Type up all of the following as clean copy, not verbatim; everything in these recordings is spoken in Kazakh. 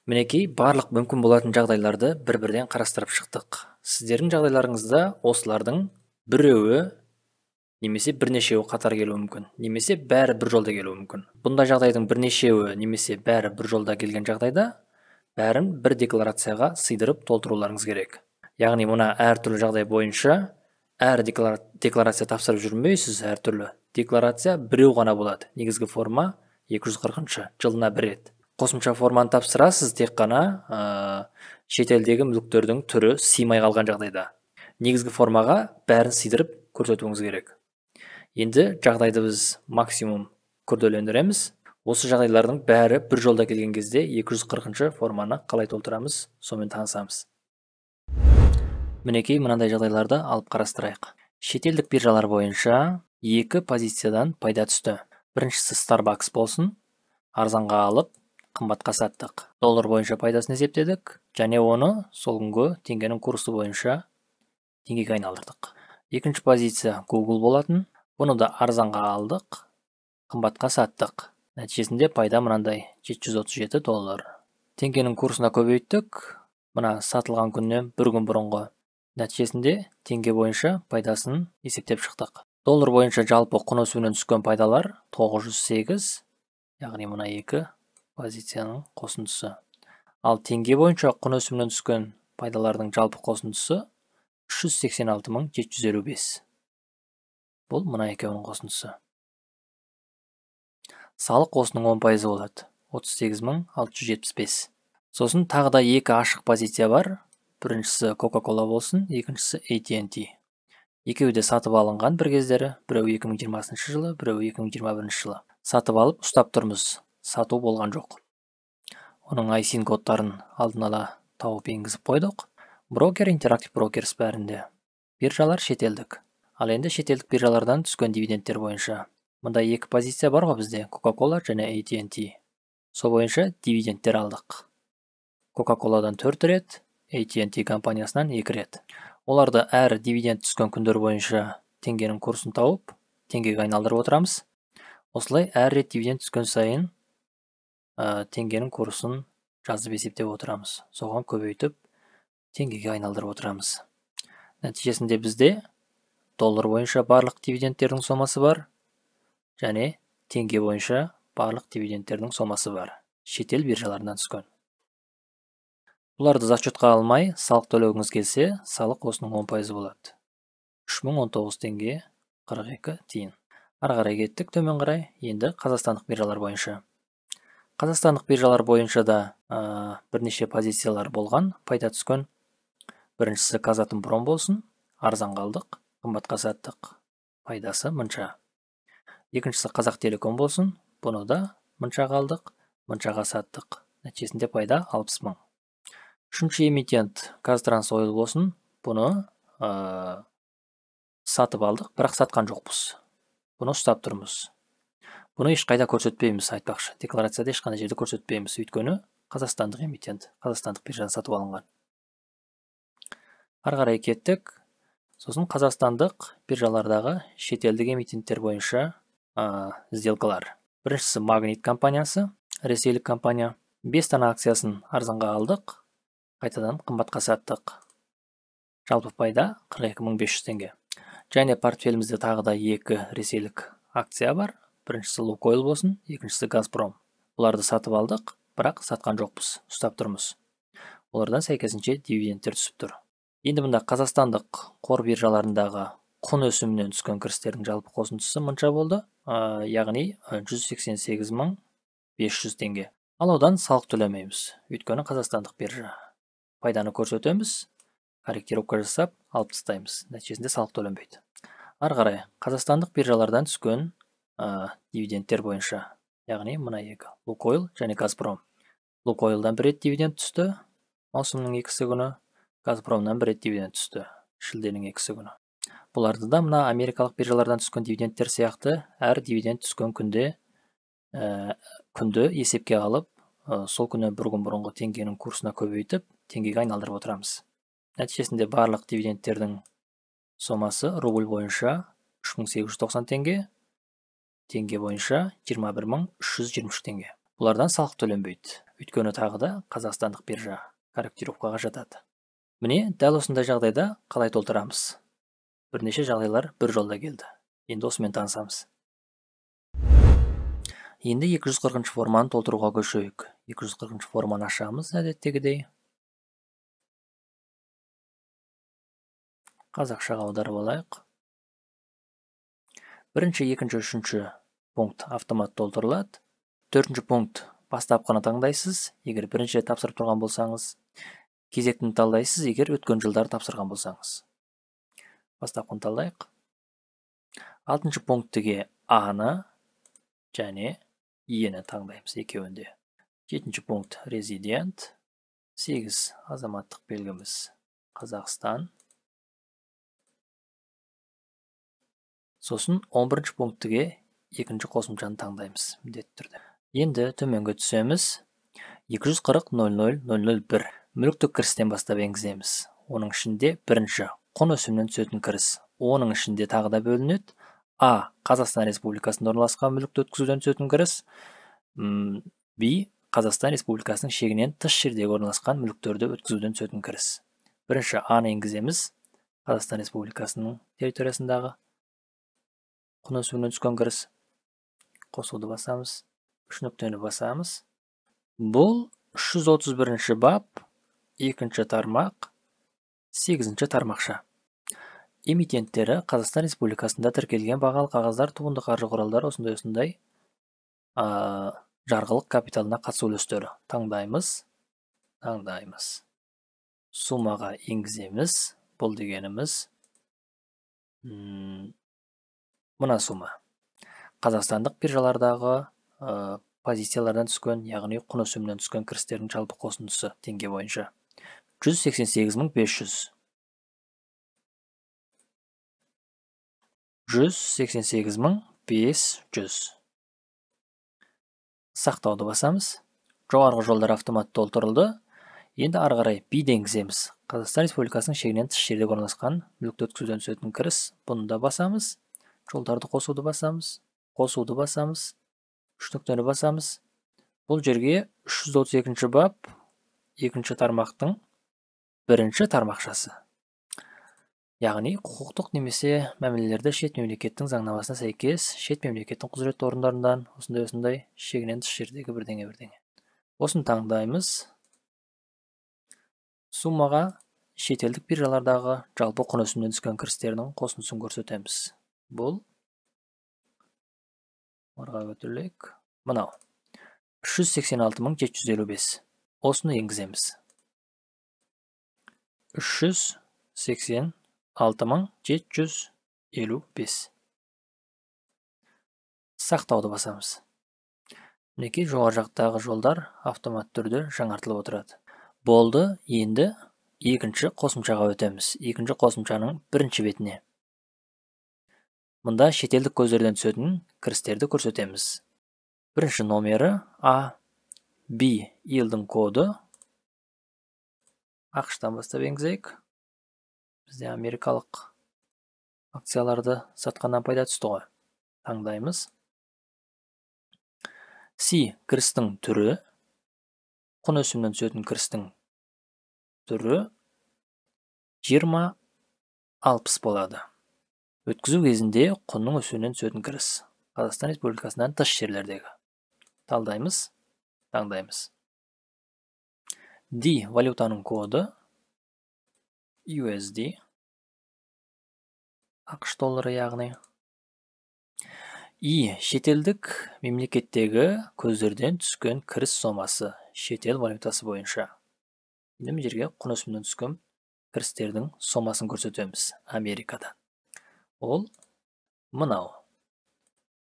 Мінекей барлық мүмкін болатын жағдайларды бір-бірден қарастырып шықтық. Сіздердің жағдайларыңызда осылардың біреуі немесе бірнешеуі қатар келуі мүмкін, немесе бәрі бір жолда келуі мүмкін. Бұндай жағдайдың бірнешеуі немесе бәрі бір жолда келген жағдайда бәрін бір декларацияға сыйдырып толтыруларыңыз керек. Яғни мына әртүрлі жағдай бойынша әр декларация тапсырып жүрмейсіз, әртүрлі декларация біреу ғана болады. Негізгі форма 240-шы, жылына бір рет. Қосымша форманы тапсырасыз тек қана шетелдегі мүліктердің түрі сыймай қалған жағдайда. Негізгі формаға бәрін сыйдырып көрсетуіңіз керек. Енді жағдайды біз максимум күрделендіреміз. Осы жағдайлардың бәрі бір жолда келген кезде 240-шы форманы қалай толтырамыз, сонымен танысамыз. Мінекей мынандай жағдайларды алып қарастырайық. Шетелдік биржалар бойынша екі позициядан пайда түсті. Біріншісі Starbucks болсын, арзанға алып, қымбатқа саттық. Доллар бойынша пайдасын есептедік, және оны сол күнгі теңгенің курсы бойынша теңгеге айналдырдық. Екінші позиция Google болатын. Бұны да арзанға алдық, қымбатқа саттық. Нәтижесінде пайда мынандай $737. Теңгенің курсына көбейттік. Мына сатылған күннен бір күн бұрынғы. Нәтижесінде теңге бойынша пайдасын есептеп шықтық. Доллар бойынша жалпы құн өсуінен түскен пайдалар 908, яғни мына екі позицияның қосындысы. Ал теңге бойынша құн өсуінен түскен пайдалардың жалпы қосындысы 386.755. Бұл мына екеуінің қосындысы. Салық осының 10% болады. 38.675. Сосын тағы да екі ашық позиция бар. Біріншісі Coca-Cola болсын, екіншісі AT&T. Екеуі де сатып алынған бір кездері, біреу 2020 жылы, біреу 2021 жылы. Сатып алып, ұстап тұрмыз. Сату болған жоқ. Оның ISIN кодтарын алдын ала тауып енгізіп қойдық. Брокер, Interactive Brokers бәрінде. Биржалар шетелдік. Ал енді шетелдік биржалардан түскен дивидендтер бойынша. Мұнда екі позиция бар ғой бізде, Coca-Cola және AT&T. Сол бойынша дивидендтер алдық. Coca-Colaдан 4 рет, AT&T компаниясынан 2 рет. Оларды әр дивиденд түскен күндер бойынша теңгенің курсын тауып, теңгеге айналдырып отырамыз. Осылай әр рет дивиденд түскен сайын теңгенің курсын жазып есептеп отырамыз. Соған көбейтіп, теңгеге айналдырып отырамыз. Нәтижесінде бізде доллар бойынша барлық дивидендтердің сомасы бар, және теңге бойынша барлық дивидендтердің сомасы бар. Шетел биржаларынан түскен. Бұларды зачетқа алмай, салық төлеуіңіз келсе, салық осының 10% болады. 3019 теңге 42 тиын. Ары қарай кеттік төмен қарай, енді қазақстандық биржалар бойынша. Қазақстандық биржалар бойынша да бірнеше позициялар болған, пайда түскен. Біріншісі Казатомпром болсын, арзанға алдық, қымбатқа саттық. Пайдасы мынша. Екіншісі Қазақтелеком болсын, бұны да мыншаға алдық, мыншаға саттық. Нәтижесінде пайда 60 мың. Үшінші эмитент Қазтрансойл болсын, бұны сатып алдық, бірақ сатқан жоқпыз. Бұны ұстап тұрмыз. Бұны ешқайда көрсетпейміз, айтпақшы. Декларацияда ешқандай жерде көрсетпейміз, өйткені қазақстандық эмитент, қазақстандық биржадан сатып алынған. Ары қарай кеттік. Сосын қазақстандық биржалардағы шетелдік эмитенттер бойынша сделкалар. Біріншісі Магнит компаниясы, ресейлік компания. 5 дана акциясын арзанға алдық, қайтадан қымбатқа саттық. Жалпы пайда 42.500 теңге. Және портфелімізде тағы да екі ресейлік акция бар. Біріншісі Лукойл болсын, екіншісі Газпром. Бұларды сатып алдық, бірақ сатқан жоқпыз, ұстап тұрмыз. Олардан сәйкесінше дивидендтер түсіп тұр. Енді мұнда қазақстандық қор биржаларындағы құн өсімінен түскен кірістердің жалпы қосындысы мынша болды, яғни 188.500 теңге. Ал одан салық төлемейміз, өйткені қазақстандық биржа. Пайданы көрсетеміз, корректировка жасап, алып тастаймыз. Нәтижесінде салық төленбейді. Ары қарай, қазақстандық биржалардан түскен дивидендтер бойынша, яғни мына екі, Лукойл және Газпром. Лукойлдан бір рет дивиденд түсті, маусымның 2 күні, Газпромнан бір рет дивиденд түсті, шілденің 2 күні. Бұларды да мына америкалық биржалардан түскен дивидендтер сияқты әр дивиденд түскен күнді есепке алып, сол күні бір күн бұрынғы теңгенің курсына көбейтіп, теңгеге айналдырып отырамыз. Нәтижесінде барлық дивидендтердің сомасы рубль бойынша 3890 теңге, теңге бойынша 21.323 теңге. Бұлардан салық төленбейді. Өйткені тағы да қазақстандық биржа корректировкаға жатады. Міне, дәл осындай жағдайда қалай толтырамыз? Бірнеше жағдайлар бір жолда келді. Енді осымен танысамыз. Енді 240 форманы толтыруға көшейік. 240 форманы ашамыз әдеттегідей. Қазақшаға аударып алайық. Бірінші, екінші, үшінші пункт автомат толтырылады. Төртінші пункт бастапқыны таңдайсыз, егер бірінші рет тапсырып тұрған болсаңыз. Кезектіні талдайсыз, егер өткен жылдар тапсырған болсаңыз. Бастапқыны талдайық. Алтыншы пунктіге А-ны және Е-ні таңдаймыз екеуінде. Жетінші пункт резидент. 8 азаматтық белгіміз Қазақстан. Сосын 11-ші пунктіге екінші қосымшаны таңдаймыз міндетті түрде. Енді төменге түсеміз. 240.00.001 мүліктік кірістен бастап енгіземіз. Оның ішінде бірінші құн өсімінен түсетін кіріс. Оның ішінде тағы да бөлінеді. А. Қазақстан Республикасында орналасқан мүлікті өткізуден түсетін кіріс. Б. Қазақстан Республикасының шегінен тыс жердегі орналасқан мүліктерді өткізуден түсетін кіріс. Бірінші А-ны енгіземіз. Қазақстан Республикасының территориясындағы құн өсімінен түскен кіріс. Қосуды басамыз. 3 нүктені басамыз. Бұл 331-ші бап, 2-ші тармақ, 8-ші тармақша. Эмитенттері Қазақстан Республикасында тіркелген бағалы қағаздар, туынды қаржы құралдары осындай жарғылық капиталына қатысу үлестері. Таңдаймыз. Сумаға енгіземіз. Бұл дегеніміз мына сума. Қазақстандық биржалардағы позициялардан түскен, яғни құн өсімінен түскен кірістердің жалпы қосындысы теңге бойынша 188.500. 188.500. Сақтауды басамыз. Жоғарғы жолдар автомат толтырылды. Енді ары қарай Б-ді енгіземіз. Қазақстан Республикасының шегінен тыс жерде орналасқан мүлікті өткізуден түсетін кіріс. Бұны да басамыз. Жолдарды қосуды басамыз. 3 нүктені басамыз. Бұл жерге 332-ші бап, 2-ші тармақтың 1-ші тармақшасы. Яғни, құқықтық немесе мәмілелерді шет мемлекеттің заңнамасына сәйкес, шет мемлекеттің құзыретті орындарынан осындай шегінен тыс жердегі бірдеңе. Осын таңдаймыз. Сумаға шетелдік биржалардағы жалпы құн өсімінен түскен кірістерінің қосындысын көрсетеміз. Бұл орға көтерілейік. Мынау 386.755. Осыны енгіземіз. 386.755. Сақтауды басамыз. Мінекей жоғары жақтағы жолдар автомат түрде жаңартылып отырады. Болды, енді екінші қосымшаға өтеміз. Екінші қосымшаның бірінші бетіне. Мұнда шетелдік көздерден түсетін кірістерді көрсетеміз. Бірінші номері А, Б елдің коды. ақш-тан бастап енгізейік. Бізде америкалық акцияларды сатқаннан пайда түсті ғой. Таңдаймыз. С кірістің түрі. Құн өсімінен түсетін кірістің түрі 20-60 болады. Өткізу кезінде құнның өсуінен түсетін кіріс. Қазақстан Республикасынан тыс жерлердегі. Талдаймыз. Таңдаймыз. D валютаның коды. USD. ақш доллары яғни. И шетелдік мемлекеттегі көздерден түскен кіріс сомасы шетел валютасы бойынша. Енді бұл жерге құн өсімінен түскен кірістердің сомасын көрсетеміз Америкадан. Ол мынау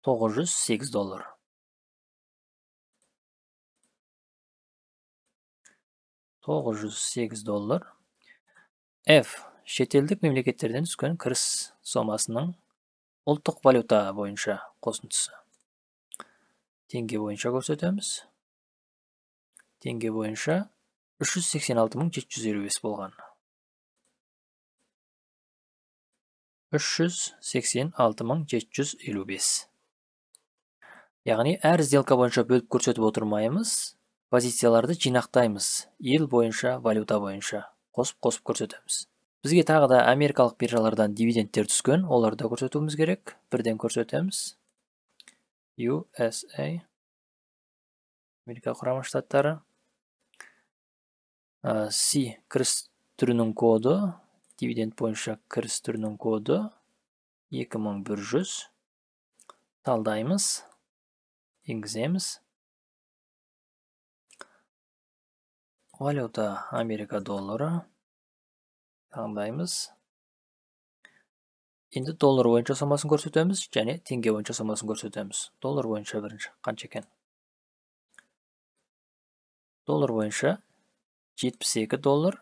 $908. $908. F шетелдік мемлекеттерден түскен кіріс сомасының ұлттық валюта бойынша қосындысы. Теңге бойынша көрсетеміз. Теңге бойынша 386.755 болған. 386.755. Яғни әр сделка бойынша бөліп көрсетіп отырмаймыз. позицияларды жинақтаймыз. Ел бойынша, валюта бойынша қосып көрсетеміз. Бізге тағы да америкалық биржалардан дивидендтер түскен, оларды көрсетуіміз керек. Бірден көрсетеміз. USA, Америка құрама штаттары. C кіріс түрінің коды, дивиденд бойынша кіріс түрінің коды 2100. Талдаймыз, енгіземіз. Валюта Америка доллары. Таңдаймыз. Енді доллар бойынша сомасын көрсетеміз, және теңге бойынша сомасын көрсетеміз. Доллар бойынша бірінші қанша екен? Доллар бойынша 72 доллар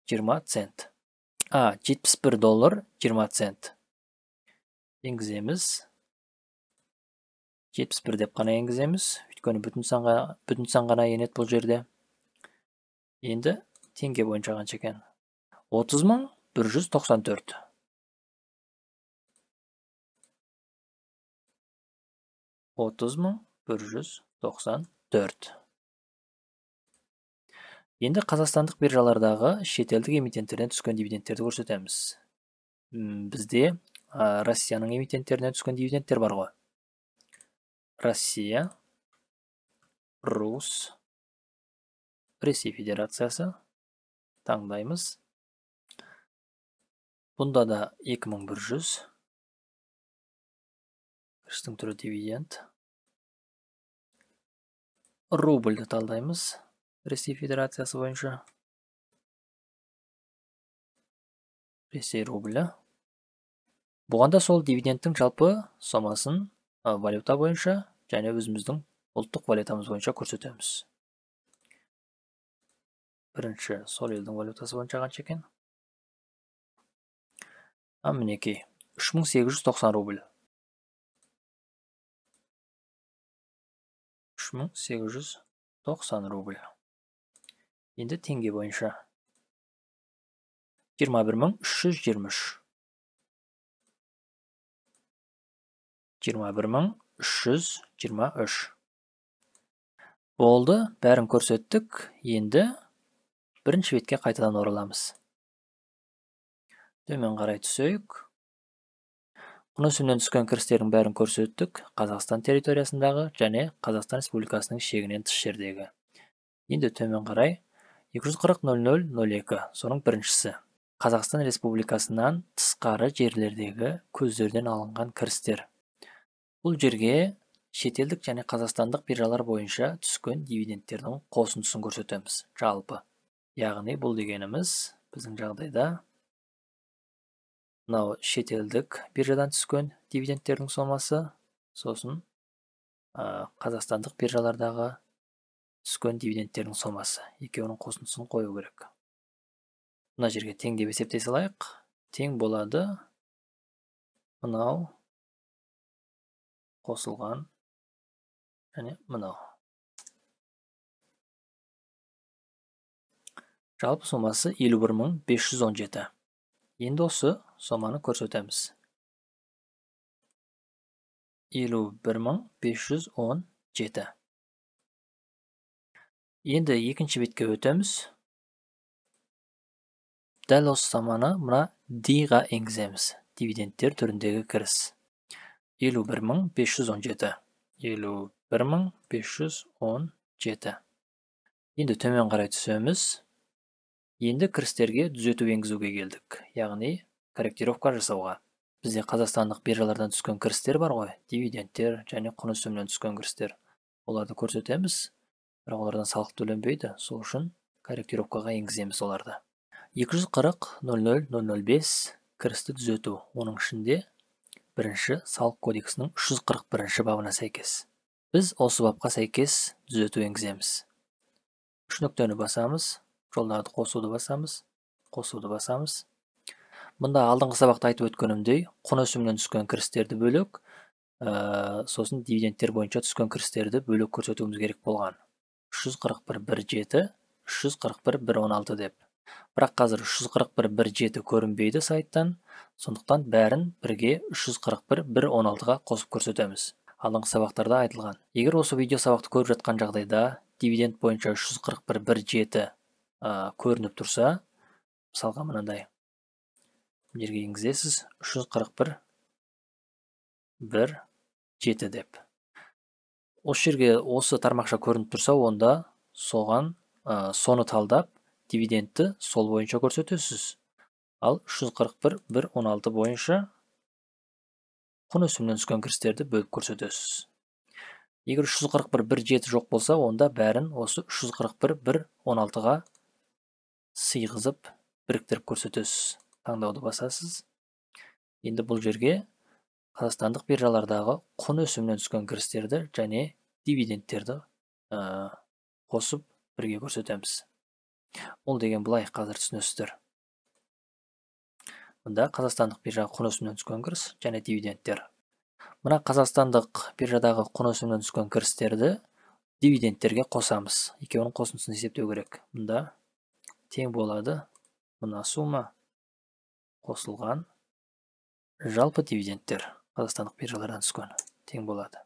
20 цент. 71 доллар 20 цент. Енгіземіз. 71 деп қана енгіземіз. Өйткені бүтін сан ғана енеді бұл жерде. Енді теңге бойынша қанша екен? 30.194. 30.194. Енді қазақстандық биржалардағы шетелдік эмитенттерден түскен дивидендтерді көрсетеміз. Бізде Россияның эмитенттерінен түскен дивидендтер бар ғой. Россия, Ресей Федерациясы. Таңдаймыз. Бұнда да 2100. Кірістің түрі дивиденд. Рубльді талдаймыз. Ресей Федерациясы бойынша. Ресей рублі. Бұғанда сол дивидендтің жалпы сомасын валюта бойынша және өзіміздің ұлттық валютамыз бойынша көрсетеміз. Бірінші сол елдің валютасы бойынша қанша екен? Мінекей 3890 рубль. 3890 рубль. Енді теңге бойынша 21323. 21323. Болды, бәрін көрсеттік. Енді бірінші бетке қайтадан ораламыз. Төмен қарай түсейік. Құн өсімнен түскен кірістердің бәрін көрсеттік. Қазақстан территориясындағы және Қазақстан Республикасының шегінен тыс жердегі. Енді төмен қарай 240.00.02. Соның біріншісі. Қазақстан Республикасынан тысқары жерлердегі көздерден алынған кірістер. Бұл жерге шетелдік және қазақстандық биржалар бойынша түскен дивидендтердің қосындысын көрсетеміз. Жалпы. Яғни бұл дегеніміз біздің жағдайда мынау шетелдік биржадан түскен дивидендтердің сомасы, сосын қазақстандық биржалардағы түскен дивидендтердің сомасы. Екеуінің қосындысын қою керек. Мына жерге тең деп есептей салайық. Тең болады мынау қосылған және мынау. Жалпы сомасы 51.517. Енді осы соманы көрсетеміз. 51.517. Енді екінші бетке өтеміз. Дәл осы соманы мұна D-ға енгіземіз. Дивидендтер түріндегі кіріс. 51.517. 51.517. Енді төмен қарай түсеміз. Енді кірістерге түзету енгізуге келдік. Яғни корректировка жасауға. Бізде қазақстандық биржалардан түскен кірістер бар ғой. Дивидендтер және құн өсімнен түскен кірістер. Оларды көрсетеміз. Бірақ олардан салық төленбейді. Сол үшін корректировкаға енгіземіз оларды. 240.00.005 кірісті түзету. Оның ішінде бірінші салық кодексінің 341 бабына сәйкес. Біз осы бапқа сәйкес түзету енгіземіз. Үш нүктені басамыз. Жолдарды қосуды басамыз. Мұнда алдыңғы сабақта айтып өткенімдей, құн өсімнен түскен кірістерді бөлек, сосын дивидендтер бойынша түскен кірістерді бөлек көрсетуіміз керек болған. 341.17, 341.116 деп. Бірақ қазір 341.117 көрінбейді сайттан, сондықтан бәрін бірге 341.116-ға қосып көрсетеміз. Алдыңғы сабақтарда айтылған. Егер осы видео сабақты көріп жатқан жағдайда дивиденд бойынша 341,17 көрініп тұрса, мысалға мынандай жерге енгізесіз 341,17 деп. Осы жерге осы тармақша көрініп тұрса, онда соған соны талдап, дивидендті сол бойынша көрсетесіз. Ал 341,116 бойынша құн өсімінен түскен кірістерді бөліп көрсетесіз. Егер 341,17 жоқ болса, онда бәрін осы 341,116-ға сыйғызып, біріктіріп көрсетесіз. Таңдауды басасыз. Енді бұл жерге қазақстандық биржалардағы құн өсімінен түскен кірістерді және дивидендтерді қосып бірге көрсетеміз. Ол деген былай қазір түсінесіздер. Мұнда қазақстандық биржаға құн өсімінен түскен кіріс және дивидендтер. Мына қазақстандық биржадағы құн өсімінен түскен кірістерді дивидендтерге қосамыз. Екеуінің қосындысын есептеу керек. Мұнда тең болады мына сума қосылған жалпы дивидендтер қазақстандық биржалардан түскен тең болады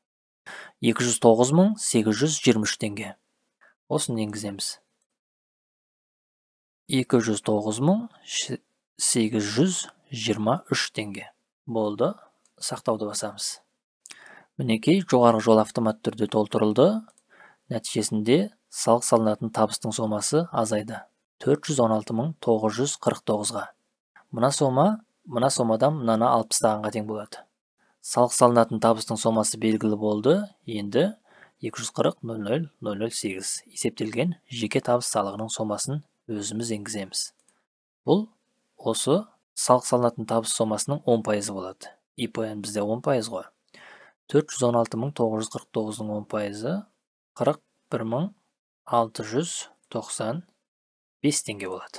209.823 теңге. Осыны енгіземіз. 209.823 теңге. Болды. Сақтауды басамыз. Мінекей жоғарғы жол автомат түрде толтырылды. Нәтижесінде салық салынатын табыстың сомасы азайды. 416.949-ға. Мына сомадан мынаны 60-тағанға тең болады. Салық салынатын табыстың сомасы белгілі болды. Енді 240.0008 есептелген жеке табыс салығының сомасын өзіміз енгіземіз. Бұл осы салық салынатын табыс сомасының 10% болады. ИПН бізде 10% ғой. 416.949-ның 10%, 41.695 теңге болады.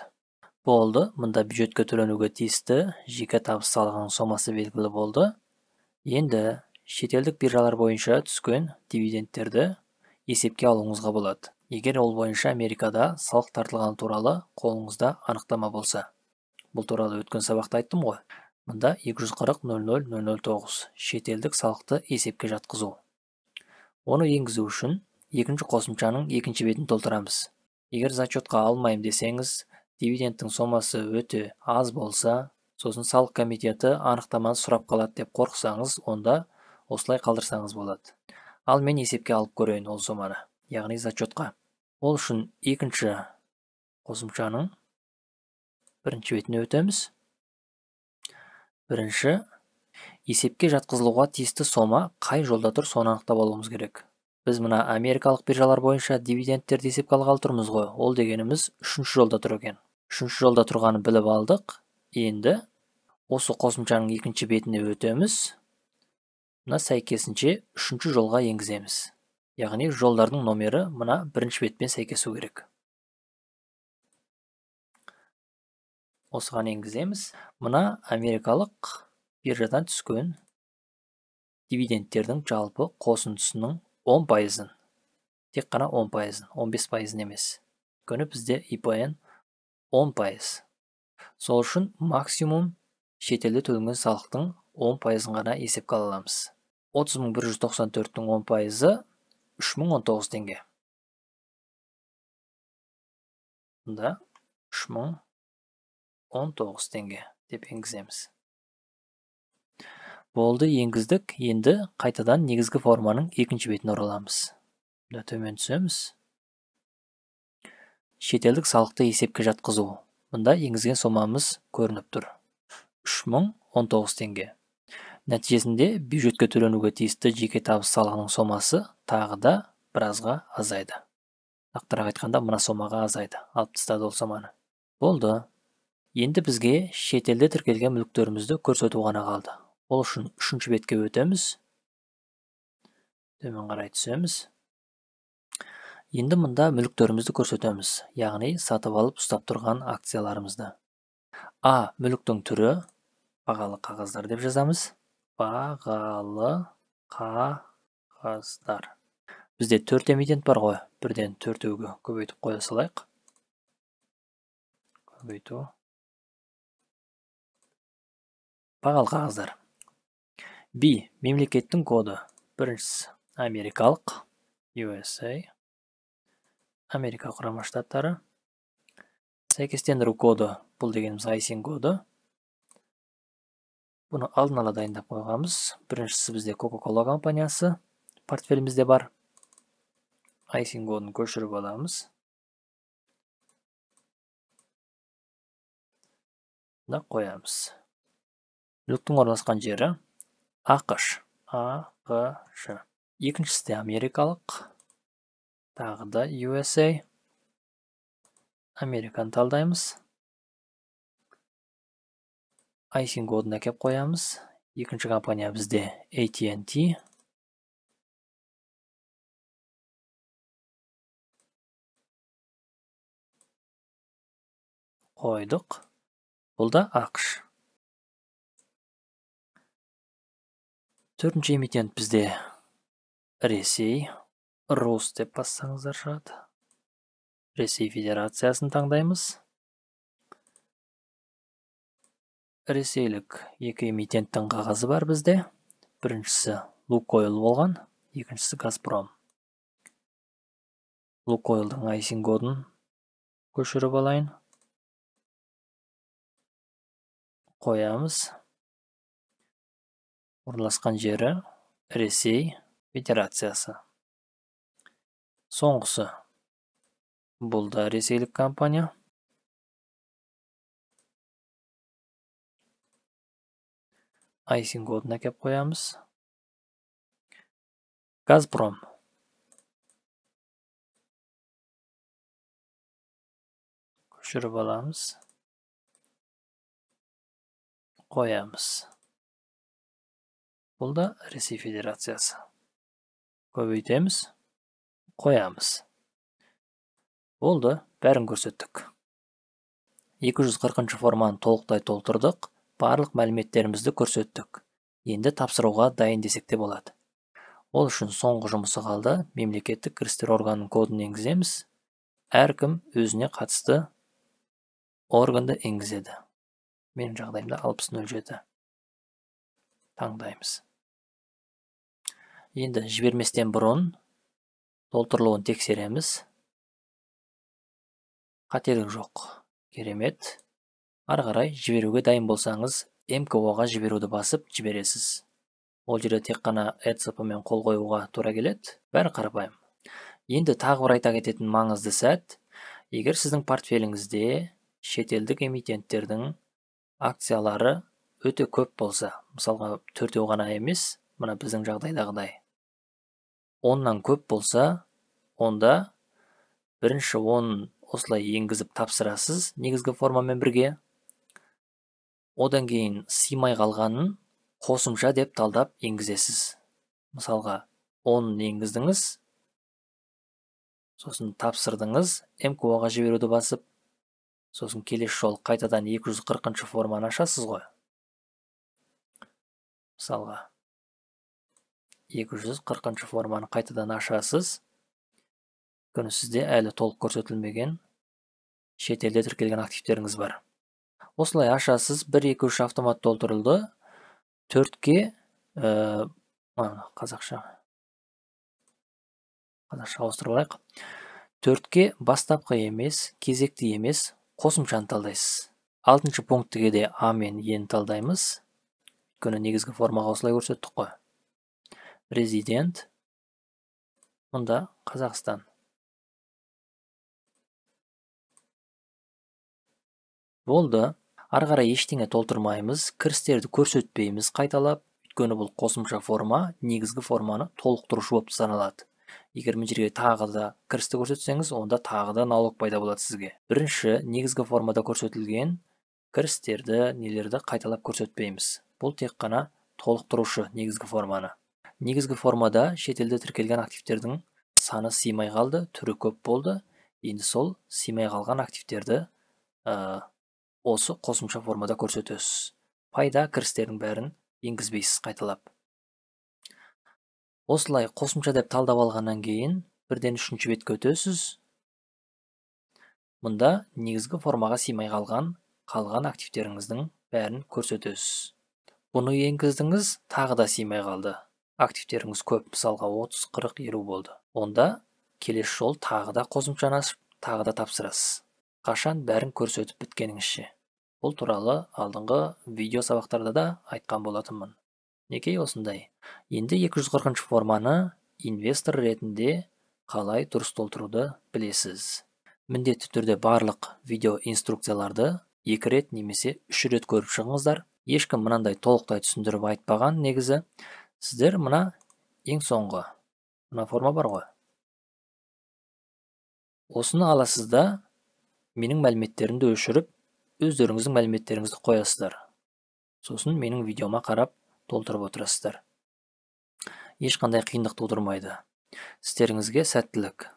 Болды, мұнда бюджетке төленуге тиісті жеке табыс салығының сомасы белгілі болды. Енді шетелдік биржалар бойынша түскен дивидендтерді есепке алуыңызға болады. Егер ол бойынша Америкада салық тартылған туралы қолыңызда анықтама болса. Бұл туралы өткен сабақта айттым ғой. Мұнда 240.0009 шетелдік салықты есепке жатқызу. Оны енгізу үшін екінші қосымшаның екінші бетін толтырамыз. Егер зачетқа алмайым десеңіз, дивидендтің сомасы өте аз болса, сосын салық комитеті анықтаманы сұрап қалады деп қорқсаңыз, онда осылай қалдырсаңыз болады. Ал мен есепке алып көрейін ол соманы, яғни зачетқа. Ол үшін екінші қосымшаның бірінші бетіне өтеміз. Бірінші, есепке жатқызылуға тиісті сома қай жолда тұр, соны анықтап алуымыз керек. Біз мына америкалық биржалар бойынша дивидендтерді есепке алғалы тұрмыз ғой. Ол дегеніміз үшінші жолда тұр екен. Үшінші жолда тұрғанын біліп алдық. Енді осы қосымшаның екінші бетіне өтеміз. Мына сәйкесінше үшінші жолға енгіземіз. Яғни жолдардың номері мына бірінші бетпен сәйкесу керек. Осыған енгіземіз. Мына америкалық биржадан түскен дивидендтердің жалпы қосындысының 10%-ын. Тек қана 10%-ын, 15%-ын емес. Өйткені бізде ИПН 10%. Сол үшін максимум шетелде төленген салықтың 10%-ын ғана есепке ала аламыз. 30.194-ның 10%-ы 3.019 теңге. Мұнда 3.019 теңге деп енгіземіз. Болды, енгіздік. Енді қайтадан негізгі форманың екінші бетін ораламыз. Мұнда төмен түсеміз. Шетелдік салықты есепке жатқызу. Мұнда енгізген сомамыз көрініп тұр. 3.019 теңге. Нәтижесінде бюджетке төленуге тиісті жеке табыс салығының сомасы тағы да біразға азайды. Нақтырақ айтқанда мына сомаға азайды. Алып тастады ол соманы. Болды. Енді бізге шетелде тіркелген мүліктерімізді көрсету ғана қалды. Ол үшін үшінші бетке өтеміз. Төмен қарай түсеміз. Енді мұнда мүліктерімізді көрсетеміз. Яғни сатып алып ұстап тұрған акцияларымызды. А. Мүліктің түрі бағалы қағаздар деп жазамыз. Бағалы қағаздар. Бізде 4 эмитент бар ғой. Бірден 4-ге көбейтіп қоя салайық. Көбейту. Бағалы қағаздар. B. Мемлекеттің коды. Біріншісі америкалық USA. Америка Құрама Штаттары. Сәйкестендіру коды, бұл дегеніміз ISIN коды. Бұны алдын ала дайындап қойғанбыз. Біріншісі бізде Coca-Cola компаниясы портфелімізде бар. ISIN кодын көшіріп аламыз. Да қоямыз. Люктің орналасқан жері ақш. Екіншісі де америкалық. Тағы да USA. Американы талдаймыз. ISIN кодын әкеп қоямыз. Екінші компания бізде AT&T. Қойдық. Бұл да ақш. Төртінші эмитент бізде Ресей. Рус деп бассаңыздар шығады. Ресей Федерациясын таңдаймыз. Ресейлік екі эмитенттің қағазы бар бізде. Біріншісі Лукойл болған, екіншісі Газпром. Лукойлдың ISIN кодын көшіріп алайын. Қоямыз. Орналасқан жері Ресей Федерациясы. Соңғысы. Бұл да ресейлік компания. ISIN кодын әкеп қоямыз. Газпром. Көшіріп аламыз. Қоямыз. Бұл да Ресей Федерациясы. Көбейтеміз. Қоямыз. Болды, бәрін көрсеттік. 240 форманы толықтай толтырдық. Барлық мәліметтерімізді көрсеттік. Енді тапсыруға дайын десек те болады. Ол үшін соңғы жұмысы қалды. Мемлекеттік кірістер органының кодын енгіземіз. Әркім өзіне қатысты органды енгізеді. Менің жағдайымда 6007 таңдаймыз. Енді жіберместен бұрын толтырылуын тексереміз. Қателік жоқ. Керемет. Ары қарай жіберуге дайын болсаңыз, МКО-ға жіберуді басып жібересіз. Ол жерде тек қана ECP мен қол қоюға тура келеді. Бәрі қарапайым. Енді тағы бір айта кететін маңызды сәт, егер сіздің портфеліңізде шетелдік эмитенттердің акциялары өте көп болса, мысалға 4-еу ғана емес, мына біздің жағдайдағыдай. 10-нан көп болса, онда бірінші 10 осылай енгізіп тапсырасыз негізгі формамен бірге. Одан кейін сыймай қалғанын қосымша деп талдап енгізесіз. Мысалға 10 енгіздіңіз, сосын тапсырдыңыз, МКО-ға жіберуді басып, сосын келесі жол қайтадан 240 форманы ашасыз ғой. Мысалға 240 форманы қайтадан ашасыз. Күні сізде әлі толық көрсетілмеген шетелде тіркелген активтеріңіз бар. Осылай ашасыз, 1-2-3 автомат толтырылды. 4-ке қазақша ауыстырып алайық. 4-ке бастапқы емес, кезекті емес, қосымшаны талдайсыз. 6-шы пунктіге де А мен Е-ні талдаймыз. Өйткені негізгі формаға осылай көрсеттік қой. Резидент. Мұнда Қазақстан. Болды. Ары қарай ештеңе толтырмаймыз, кірістерді көрсетпейміз қайталап, өйткені бұл қосымша форма негізгі форманы толықтырушы болып саналады. Егер мына жерге тағы да кірісті көрсетсеңіз, онда тағы да налог пайда болады сізге. Бірінші негізгі формада көрсетілген кірістерді, нелерді қайталап көрсетпейміз. Бұл тек қана толықтырушы негізгі форманы. Негізгі формада шетелде тіркелген активтердің саны сыймай қалды, түрі көп болды. Енді сол сыймай қалған активтерді осы қосымша формада көрсетесіз. Пайда кірістердің бәрін енгізбейсіз қайталап. Осылай қосымша деп талдап алғаннан кейін, бірден 3-ші бетке өтесіз. Мұнда негізгі формаға сыймай қалған активтеріңіздің бәрін көрсетесіз. Бұны енгіздіңіз, тағы да сыймай қалды. Активтеріңіз көп, мысалға 30, 40, 50 болды. Онда келесі жол тағы да қосымшаны ашып, тағы да тапсырасыз. Қашан бәрін көрсетіп біткеніңізше. Бұл туралы алдыңғы видео сабақтарда да айтқан болатынмын. Неге осындай? Енді 240 форманы инвестор ретінде қалай дұрыс толтыруды білесіз. Міндетті түрде барлық видео инструкцияларды 2 рет немесе 3 рет көріп шығыңыздар. Ешкім мынандай толықтай түсіндіріп айтпаған негізі. Сіздер мына ең соңғы мына форма бар ғой. Осыны аласыз да менің мәліметтерімді өшіріп, өздеріңіздің мәліметтеріңізді қоясыздар. Сосын менің видеома қарап толтырып отырасыздар. Ешқандай қиындық тудырмайды. Сіздеріңізге сәттілік.